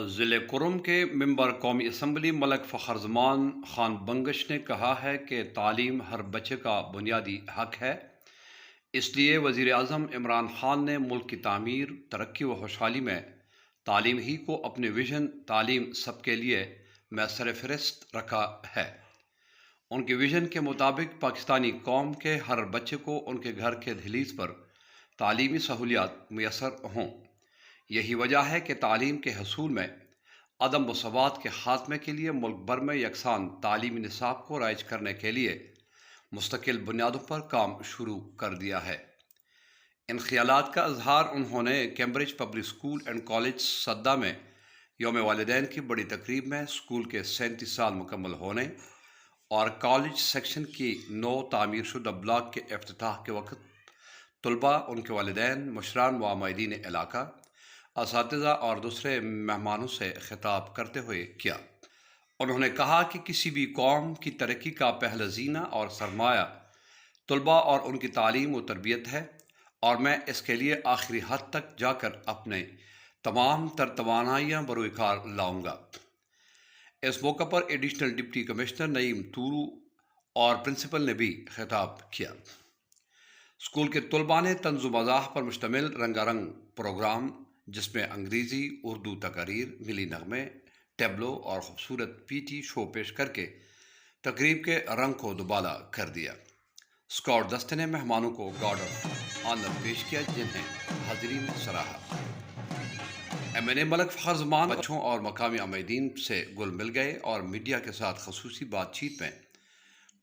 ضلع کرم کے ممبر قومی اسمبلی ملک فخر زمان خان بنگش نے کہا ہے کہ تعلیم ہر بچے کا بنیادی حق ہے۔ اس لیے وزیر اعظم عمران خان نے ملک کی تعمیر، ترقی و خوشحالی میں تعلیم ہی کو اپنے ویژن تعلیم سب کے لیے میں سرفہرست رکھا ہے۔ ان کے ویژن کے مطابق پاکستانی قوم کے ہر بچے کو ان کے گھر کے دہلیز پر تعلیمی سہولیات میسر ہوں۔ یہی وجہ ہے کہ تعلیم کے حصول میں عدم مساوات کے خاتمے کے لیے ملک بھر میں یکساں تعلیمی نصاب کو رائج کرنے کے لیے مستقل بنیادوں پر کام شروع کر دیا ہے۔ ان خیالات کا اظہار انہوں نے Cambridge public school and college Sadda میں یوم والدین کی بڑی تقریب میں اسکول کے 37 سال مکمل ہونے اور کالج سیکشن کی نو تعمیر شدہ بلاک کے افتتاح کے وقت طلباء، ان کے والدین، مشران و معیدین علاقہ، اساتذہ اور دوسرے مہمانوں سے خطاب کرتے ہوئے کیا۔ انہوں نے کہا کہ کسی بھی قوم کی ترقی کا پہلا زینہ اور سرمایہ طلباء اور ان کی تعلیم و تربیت ہے، اور میں اس کے لیے آخری حد تک جا کر اپنے تمام تر توانائیاں بروئے کار لاؤں گا۔ اس موقع پر ایڈیشنل ڈپٹی کمشنر نعیم تورو اور پرنسپل نے بھی خطاب کیا۔ اسکول کے طلباء نے طنز و مزاح پر مشتمل رنگا رنگ پروگرام، جس میں انگریزی، اردو تقاریر، ملی نغمے، ٹیبلو اور خوبصورت پی ٹی شو پیش کر کے تقریب کے رنگ کو دوبالا کر دیا۔ اسکاؤٹ دستے نے مہمانوں کو گارڈ آف آنر پیش کیا، جنہیں حاضرین نے سراہا۔ MNA ملک فخر زمان بچوں اور مقامی عاملین سے گل مل گئے اور میڈیا کے ساتھ خصوصی بات چیت میں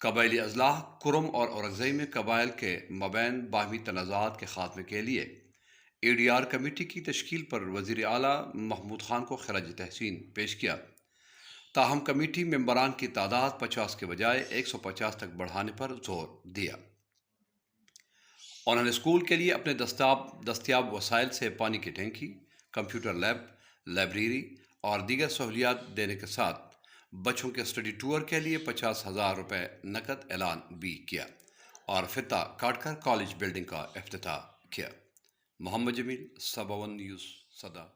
قبائلی اضلاع کرم اور اورکزئی میں قبائل کے مابین باہمی تنازعات کے خاتمے کے لیے ADR کمیٹی کی تشکیل پر وزیر اعلیٰ محمود خان کو خراج تحسین پیش کیا۔ تاہم کمیٹی ممبران کی تعداد 50 کے بجائے 150 تک بڑھانے پر زور دیا۔ انہوں نے اسکول کے لیے اپنے دستیاب وسائل سے پانی کی ٹینکی، کمپیوٹر لیب، لائبریری اور دیگر سہولیات دینے کے ساتھ بچوں کے اسٹڈی ٹور کے لیے 50,000 روپے نقد اعلان بھی کیا اور فضہ کاٹ کر کالج بلڈنگ کا افتتاح کیا۔ محمد جمیل، سبا ون نیوز، صدہ۔